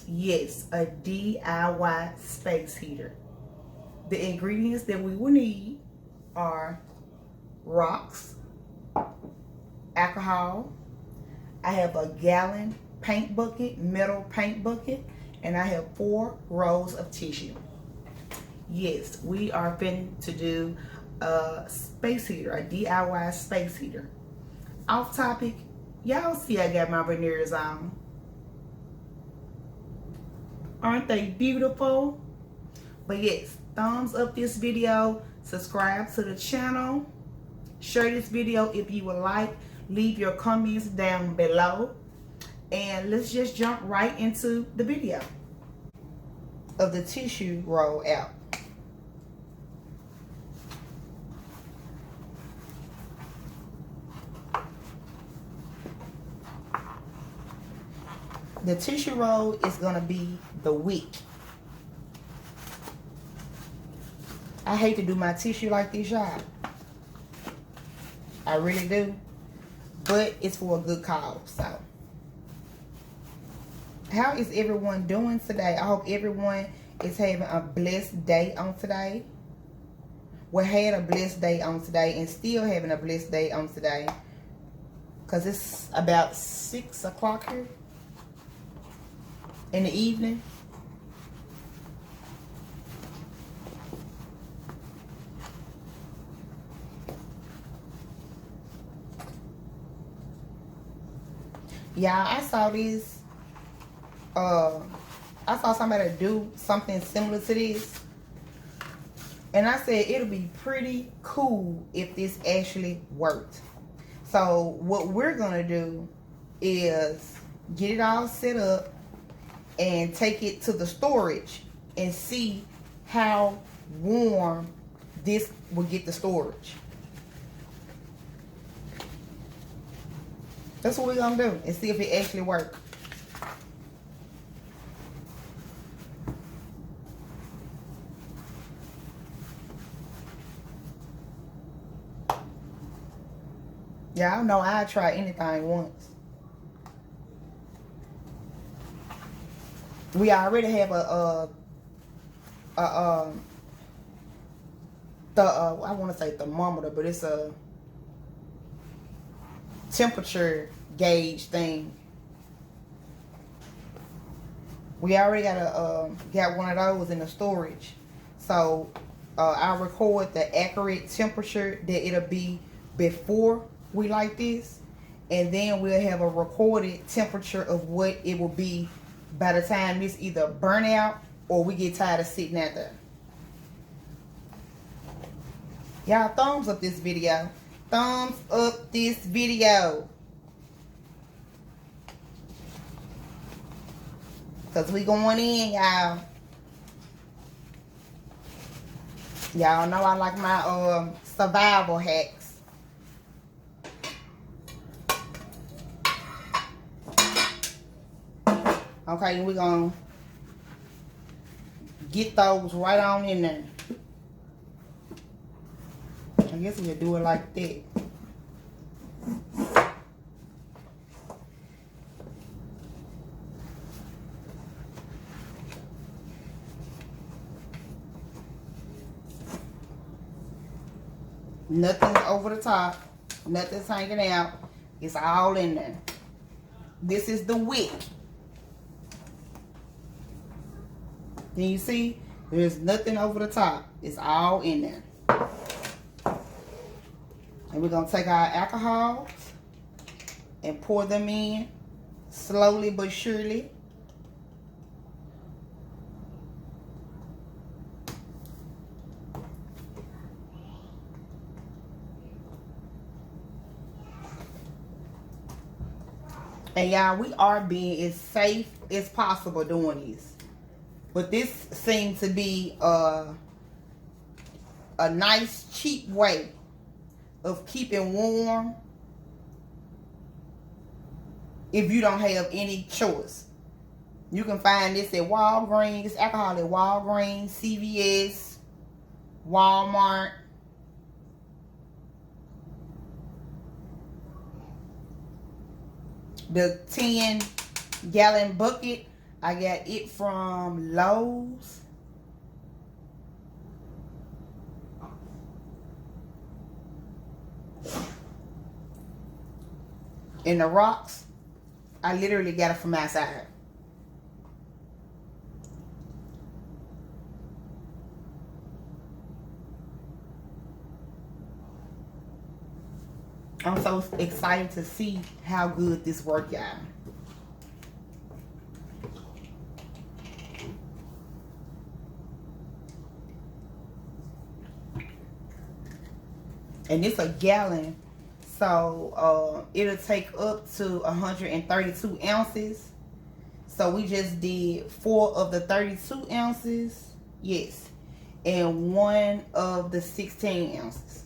Yes, a DIY space heater. The ingredients that we will need are rocks, alcohol. I have a gallon paint bucket, metal paint bucket, and I have 4 rolls of tissue. Yes, we are finna to do a space heater, a DIY space heater. Off topic, y'all see I got my veneers on. Aren't they beautiful? But yes, thumbs up this video, subscribe to the channel, share this video if you would like, leave your comments down below, and let's just jump right into the video of the tissue roll out. The tissue roll is going to be the wick. I hate to do my tissue like this, y'all. I really do. But it's for a good cause. So, how is everyone doing today? I hope everyone is having a blessed day on today. We had a blessed day on today and still having a blessed day on today. Because it's about 6 o'clock here in the evening. Yeah, I saw this. I saw somebody do something similar to this. And I said it'll be pretty cool if this actually worked. So what we're going to do is get it all set up and take it to the storage and see how warm this will get the storage. That's what we're going to do and see if it actually works. Y'all know I try anything once. We already have I want to say thermometer, but it's a temperature gauge thing. We already got one of those in the storage, so I'll record the accurate temperature that it'll be before we light this, and then we'll have a recorded temperature of what it will be by the time this either burn out or we get tired of sitting out there. Y'all thumbs up this video. Thumbs up this video. Because we going in, y'all. Y'all know I like my survival hacks. Okay, we're going to get those right on in there. I guess we'll do it like that. Nothing's over the top. Nothing's hanging out. It's all in there. This is the wick. Can you see? There's nothing over the top. It's all in there. And we're going to take our alcohols and pour them in slowly but surely. And y'all, we are being as safe as possible doing this. But this seems to be a nice, cheap way of keeping warm if you don't have any choice. You can find this at Walgreens, alcohol at Walgreens, CVS, Walmart. The 10-gallon bucket, I got it from Lowe's. And the rocks, I literally got it from outside. I'm so excited to see how good this worked out. And it's a gallon, so it'll take up to 132 ounces. So we just did 4 of the 32 ounces, yes, and 1 of the 16 ounces.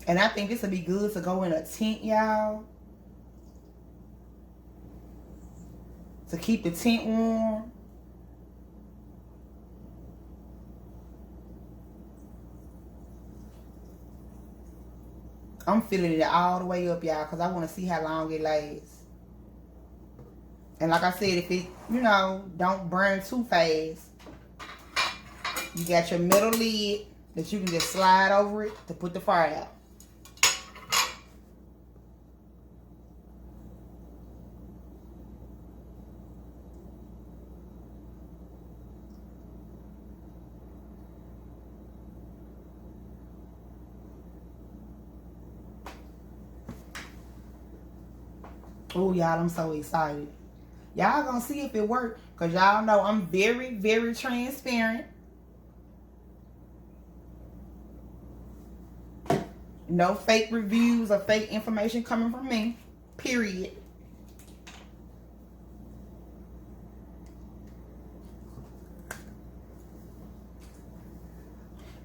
And I think this would be good to go in a tent, y'all. To keep the tent warm. I'm filling it all the way up, y'all, because I want to see how long it lasts. And like I said, if it, don't burn too fast, you got your metal lid that you can just slide over it to put the fire out. Oh, y'all, I'm so excited. Y'all gonna see if it works. Because y'all know I'm very, very transparent. No fake reviews or fake information coming from me. Period.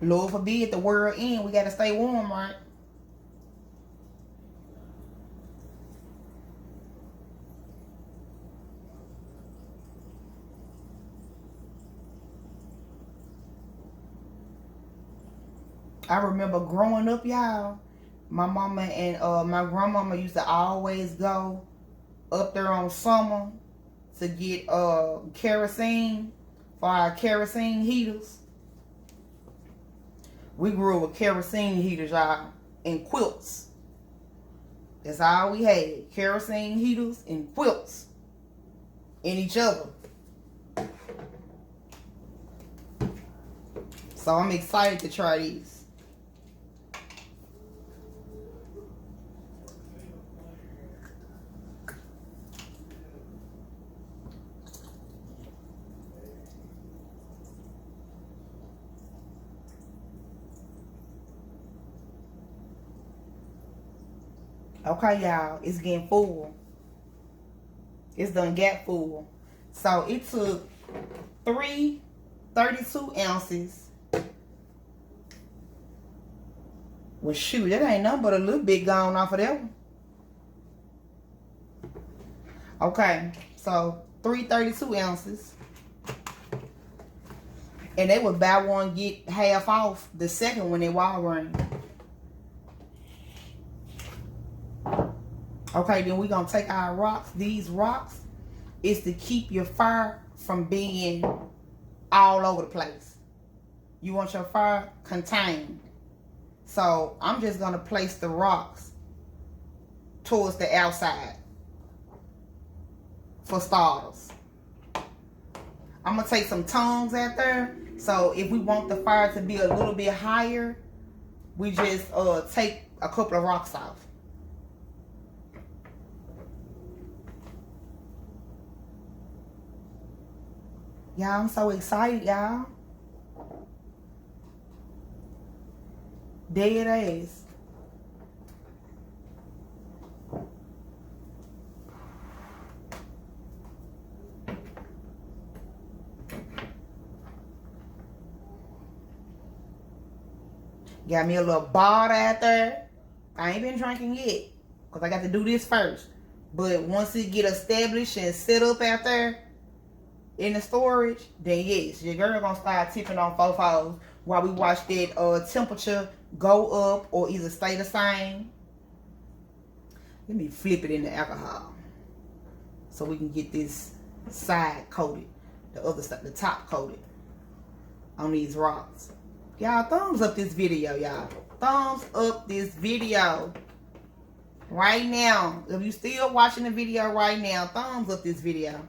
Lord forbid the world end. We gotta stay warm, right? I remember growing up, y'all, my mama and my grandmama used to always go up there on summer to get kerosene for our kerosene heaters. We grew up with kerosene heaters, y'all, and quilts. That's all we had. Kerosene heaters and quilts in each other. So I'm excited to try these. Okay, y'all, it's getting full. It's done got full. So it took 3 32 ounces. Well, shoot, that ain't nothing but a little bit gone off of that one. Okay, so 3 32 ounces. And they would buy one, get half off the second one at Walgreens. Okay, then we're going to take our rocks. These rocks is to keep your fire from being all over the place. You want your fire contained. So I'm just going to place the rocks towards the outside for starters. I'm going to take some tongs out there. So if we want the fire to be a little bit higher, we just take a couple of rocks off. Y'all, I'm so excited, y'all. Dead ass. Got me a little bottle out there. I ain't been drinking yet, because I got to do this first. But once it get established and set up out there in the storage, then yes, your girl gonna start tipping on fofos while we watch that temperature go up or either stay the same. Let me flip it in the alcohol so we can get this side coated, the other side, the top coated on these rocks. Y'all, thumbs up this video, y'all. Thumbs up this video right now. If you still watching the video right now, thumbs up this video.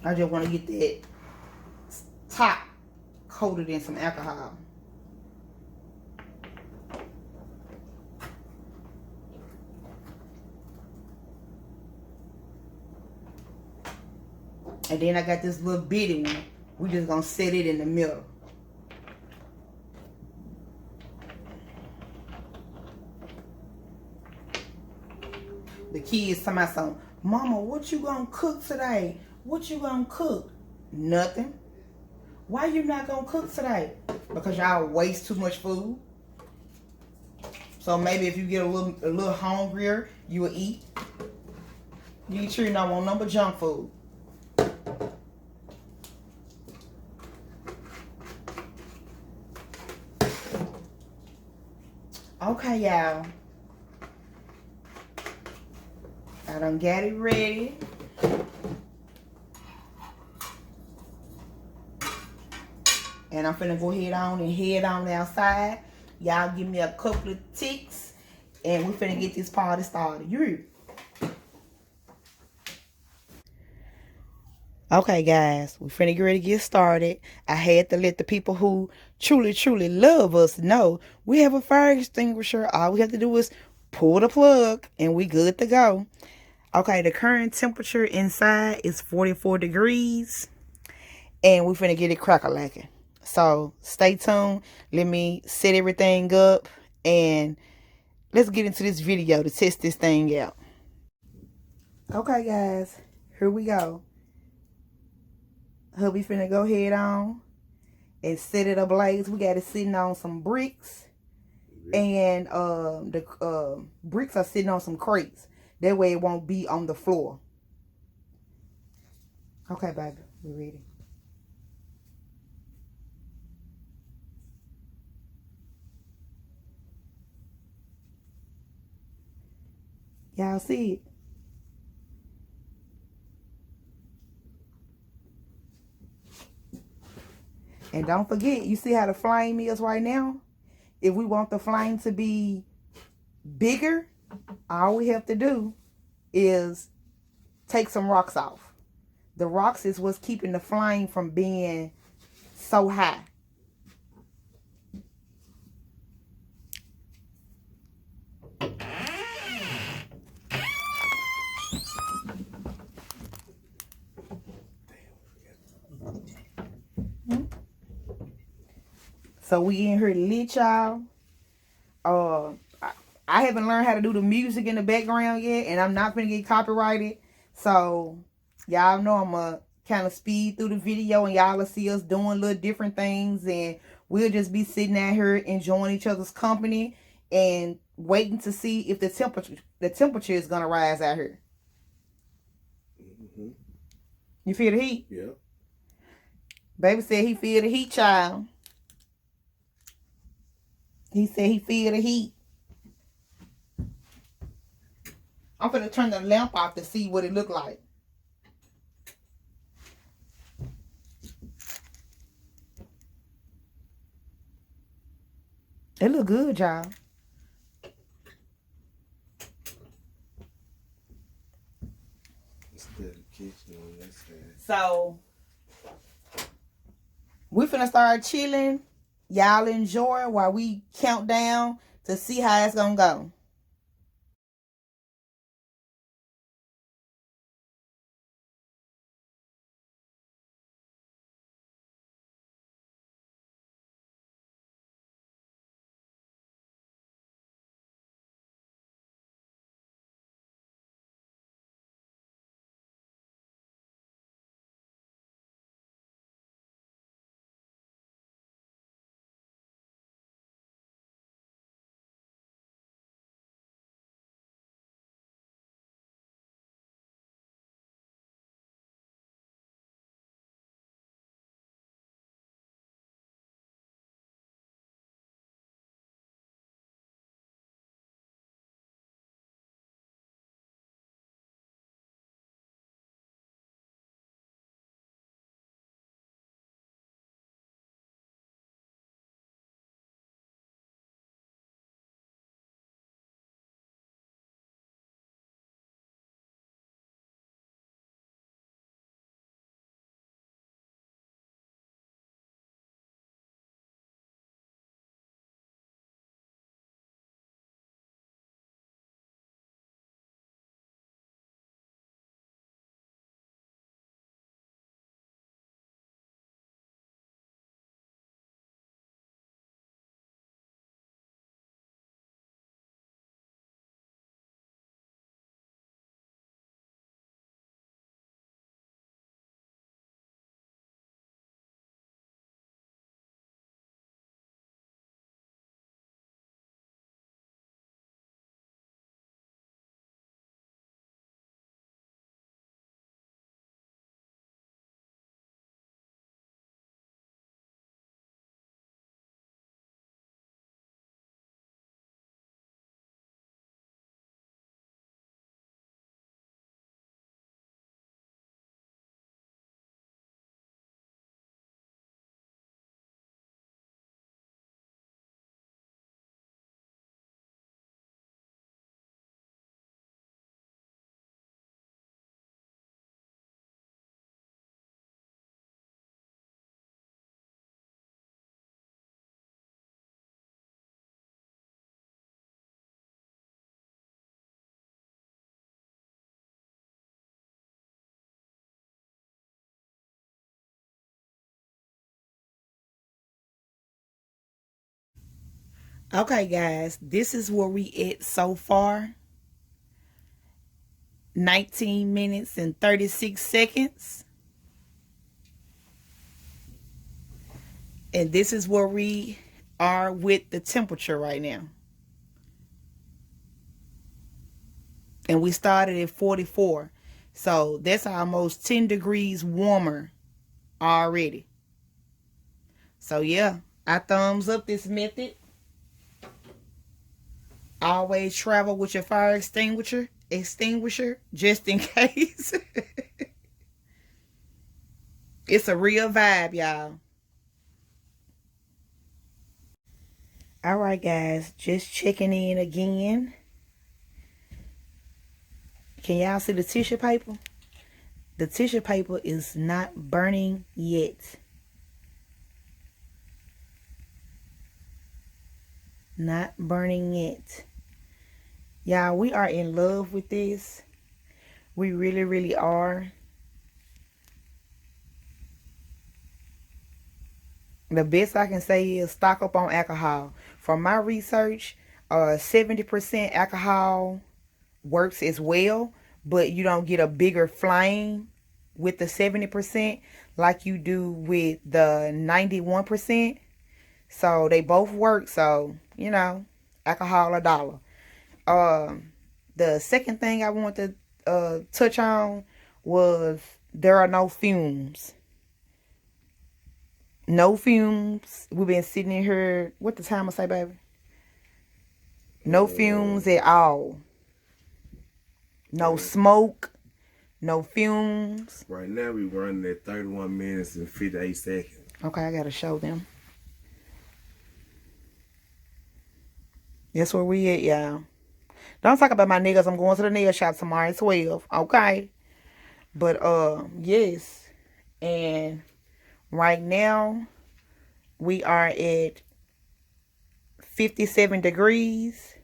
I just want to get that top coated in some alcohol. And then I got this little bitty one. We just gonna set it in the middle. The kids talking about something. Mama, what you gonna cook today? What you gonna cook? Nothing. Why you not gonna cook today? Because y'all waste too much food. So maybe if you get a little hungrier, you will eat. You sure you don't want nothing but junk food. Okay, y'all. I done got it ready. And I'm finna go head on outside. Y'all give me a couple of ticks. And we finna get this party started. You. Okay, guys. We finna get ready to get started. I had to let the people who truly, truly love us know we have a fire extinguisher. All we have to do is pull the plug and we good to go. Okay, the current temperature inside is 44 degrees. And we finna get it crack-a-lacking. So stay tuned. Let me set everything up and let's get into this video to test this thing out. Okay, guys, here we go. Hubby finna go head on and set it ablaze. We got it sitting on some bricks, and the bricks are sitting on some crates. That way it won't be on the floor. Okay, baby, we ready. Y'all see it? And don't forget, you see how the flame is right now? If we want the flame to be bigger, all we have to do is take some rocks off. The rocks is what's keeping the flame from being so high. So we in here to lit, y'all. I haven't learned how to do the music in the background yet, and I'm not gonna get copyrighted. So y'all know I'm gonna kind of speed through the video, and y'all will see us doing little different things, and we'll just be sitting out here enjoying each other's company and waiting to see if the temperature is gonna rise out here. Mm-hmm. You feel the heat? Yeah. Baby said he feel the heat, child. He said he feel the heat. I'm gonna turn the lamp off to see what it look like. It look good, y'all. So we finna start chilling. Y'all enjoy while we count down to see how it's gonna go. Okay, guys, this is where we at so far. 19 minutes and 36 seconds. And this is where we are with the temperature right now. And we started at 44. So that's almost 10 degrees warmer already. So yeah, I thumbs up this method. Always travel with your fire extinguisher just in case. It's a real vibe, y'all. All right, guys, just checking in again. Can y'all see the tissue paper? The tissue paper is not burning yet. Not burning yet. Y'all, we are in love with this. We really, really are. The best I can say is stock up on alcohol. From my research, 70% alcohol works as well, but you don't get a bigger flame with the 70% like you do with the 91%. So they both work. So, you know, alcohol $1. The second thing I want to touch on was there are no fumes. No fumes. We've been sitting in here. What the time I say, baby? No fumes at all. No smoke. No fumes. Right now we running at 31 minutes and 58 seconds. Okay, I gotta show them. That's where we at, y'all. Don't talk about my niggas. I'm going to the nail shop tomorrow at 12. Okay. But yes. And right now we are at 57 degrees.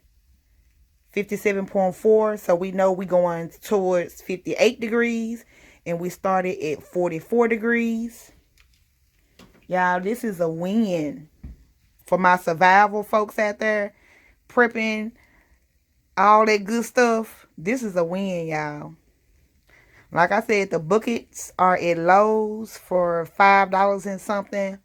57.4. So we know we going towards 58 degrees. And we started at 44 degrees. Y'all, this is a win for my survival folks out there. Prepping, all that good stuff. This is a win, y'all. Like I said, the buckets are at Lowe's for $5 and something.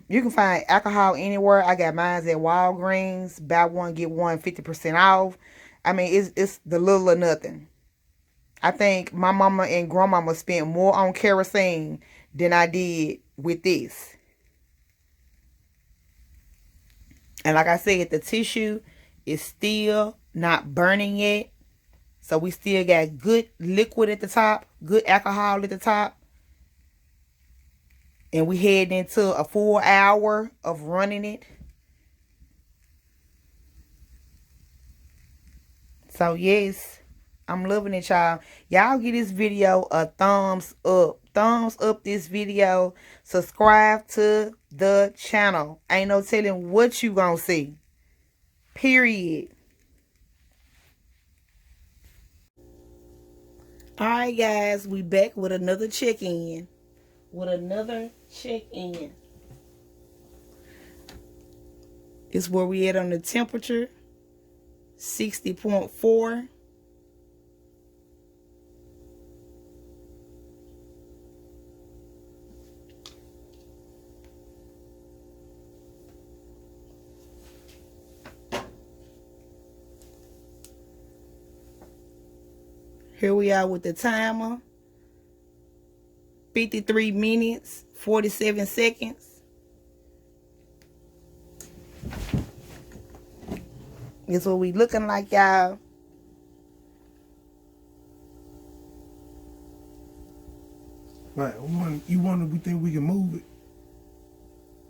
You can find alcohol anywhere. I got mine at Walgreens. Buy one, get one 50% off. I mean, it's the little or nothing. I think my mama and grandmama spent more on kerosene than I did with this. And like I said, the tissue is still not burning yet. So we still got good liquid at the top, good alcohol at the top. And we heading into a full hour of running it. So yes, I'm loving it, y'all. Y'all give this video a thumbs up. Thumbs up this video. Subscribe to the channel. Ain't no telling what you gonna see. Period. Alright, guys. We back with another check-in. It's where we at on the temperature. 60.4. Here we are with the timer. 53 minutes, 47 seconds. It's what we looking like, y'all. Right, we think we can move it?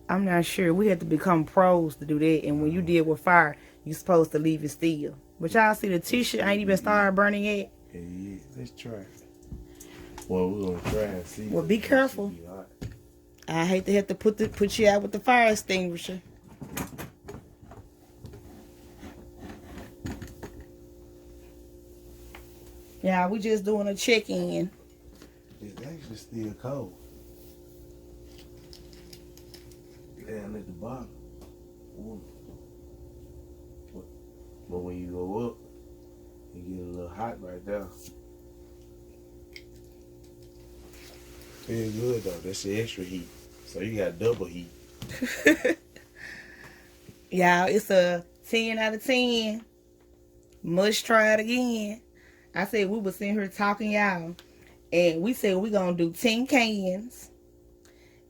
I'm not sure. We had to become pros to do that. And when you deal with fire, you're supposed to leave it still. But y'all see the tissue ain't even started burning yet. Yeah, let's try it. Well, we're gonna try and see. Well, be careful. I hate to have to put you out with the fire extinguisher. Yeah, we just doing a check-in. It's actually still cold. Down at the bottom. But when you go up, you get a little hot right there. Feel good though. That's the extra heat. So you got double heat. Y'all, it's a 10 out of 10. Must try it again. I said we was sitting here talking, y'all, and we said we gonna do 10 cans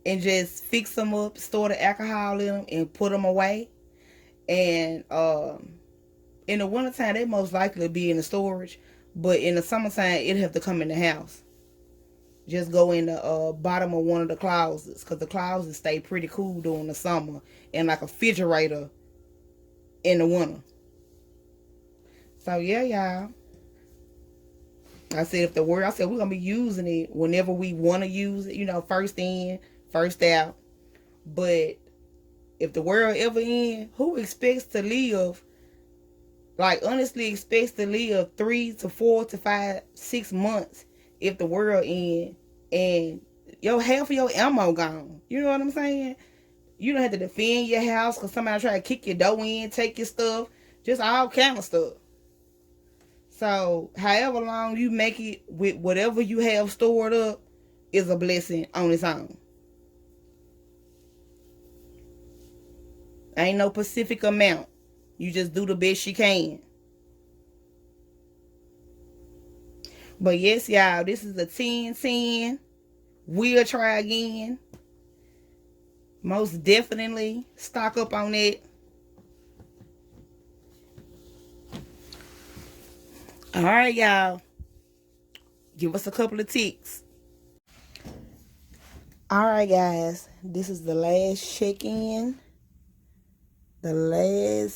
and just fix them up, store the alcohol in them, and put them away. And in the wintertime, they most likely be in the storage, but in the summertime, it'll have to come in the house. Just go in the bottom of one of the closets, because the closets stay pretty cool during the summer, and like a refrigerator in the winter. So yeah, y'all. I said we're gonna be using it whenever we want to use it, first in, first out. But if the world ever end, who expects to live, like honestly expects to live 3 to 4 to 5, 6 months if the world end and half of your ammo gone? You know what I'm saying? You don't have to defend your house because somebody try to kick your door in, take your stuff, just all kind of stuff. So, however long you make it with whatever you have stored up is a blessing on its own. Ain't no specific amount. You just do the best you can. But yes, y'all, this is a 10-10. We'll try again. Most definitely stock up on it. All right, y'all. Give us a couple of ticks. All right, guys. This is the last check-in. The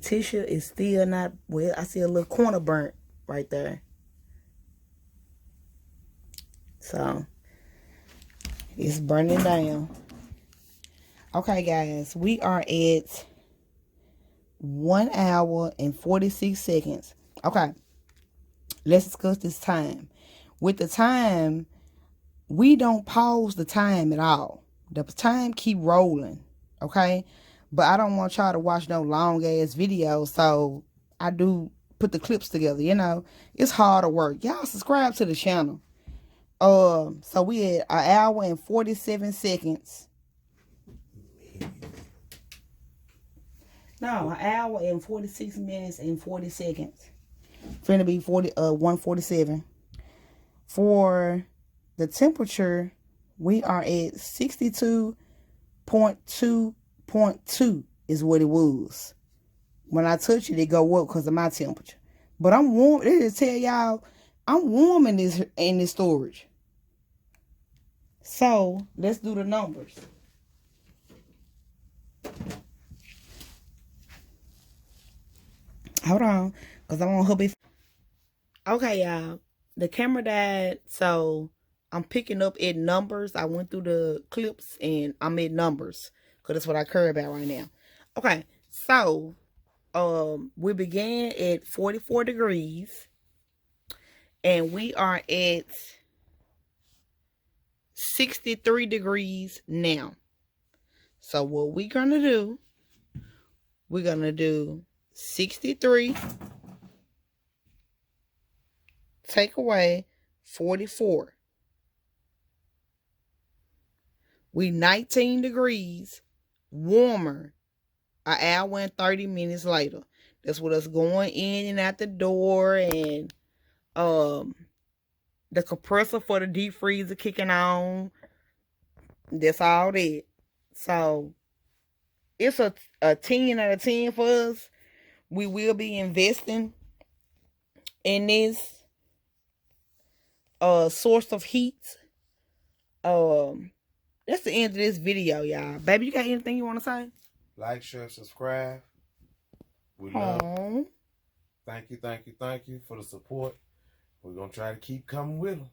tissue is still not well. I see a little corner burnt right there. So, it's burning down. Okay, guys. We are at 1 hour and 46 seconds. Okay. Let's discuss this time. With the time, we don't pause the time at all. The time keep rolling. Okay? But I don't want y'all to watch no long ass videos, so I do put the clips together, It's hard work. Y'all subscribe to the channel. So we had 1 hour and 47 seconds. No, 1 hour and 46 minutes and 40 seconds. Finna be 147. For the temperature, we are at 62.2.2 is what it was. When I touch it, it go up because of my temperature. But I'm warm. They just tell y'all I'm warm in this storage. So let's do the numbers. Hold on, because I want hubby. Okay, y'all. The camera died, so I'm picking up at numbers. I went through the clips and I'm at numbers because that's what I care about right now. Okay, so we began at 44 degrees and we are at 63 degrees now. So what we're gonna do, we're gonna do 63 take away 44. We 19 degrees warmer 1 hour and 30 minutes later. That's with us going in and out the door and the compressor for the deep freezer kicking on. That's all that. So it's a 10 out of 10 for us. We will be investing in this source of heat. That's the end of this video, y'all. Baby, you got anything you want to say? Like, share, subscribe. We love. Thank you for the support. We're gonna try to keep coming with them.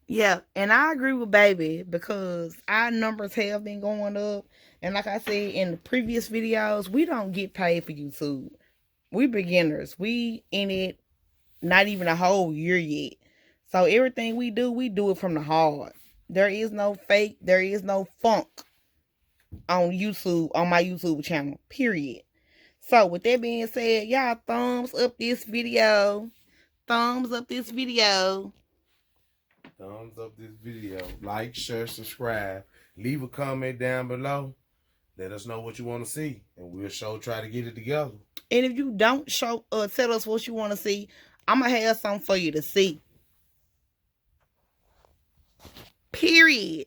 Yeah, and I agree with Baby because our numbers have been going up. And like I said in the previous videos, we don't get paid for YouTube. We beginners. We in it not even a whole year yet. So everything we do it from the heart. There is no fake. There is no funk on YouTube, on my YouTube channel. Period. So with that being said, y'all thumbs up this video. Thumbs up this video. Thumbs up this video. Like, share, subscribe. Leave a comment down below. Let us know what you want to see, and we'll try to get it together. And if you don't tell us what you want to see, I'm going to have something for you to see. Period.